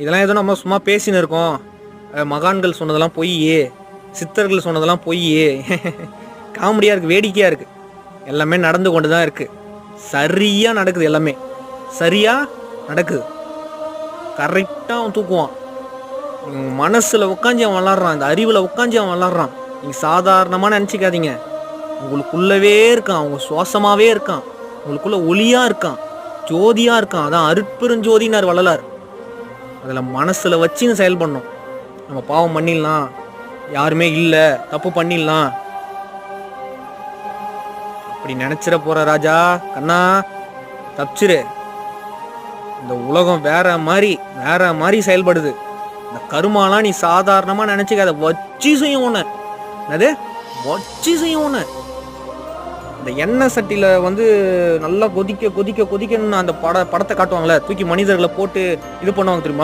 இதெல்லாம் ஏதோ நம்ம சும்மா பேசின்னு இருக்கோம். மகான்கள் சொன்னதெல்லாம் பொய், சித்தர்கள் சொன்னதெல்லாம் பொய். காமெடியாக இருக்குது, வேடிக்கையாக இருக்குது. எல்லாமே நடந்து கொண்டு தான் இருக்குது. சரியாக நடக்குது, எல்லாமே சரியாக நடக்குது. கரெக்டாக அவன் தூக்குவான். மனசில் உட்காந்து அவன் விளாட்றான், இந்த அறிவில் உட்காந்து அவன் விளாட்றான். நீங்கள் சாதாரணமாக நினச்சிக்காதீங்க. உங்களுக்குள்ளவே இருக்கான், அவங்க சுவாசமாகவே இருக்கான், உங்களுக்குள்ள ஒளியாக இருக்கான், ஜோதியாக இருக்கான். அதான் அருட்பெருஞ்சோதினார் வள்ளலார். அதில் மனசில் வச்சுன்னு செயல்படணும். நம்ம பாவம் பண்ணிடலாம், யாருமே இல்லை, தப்பு பண்ணிடலாம் அப்படி நினச்சிட போகிற ராஜா கண்ணா, தப்பிச்சிரு. இந்த உலகம் வேற மாதிரி செயல்படுது. இந்த கருமாலாம் நீ சாதாரணமாக நினச்சிக்காத, வச்சு செய்யும் ஒன்று. அது வச்சு செய்யும் ஒன்று. இந்த எண்ணெய் சட்டியில் வந்து நல்லா கொதிக்கணும்னு அந்த படத்தை காட்டுவாங்களே, தூக்கி மனிதர்களை போட்டு இது பண்ணுவாங்க தெரியுமா?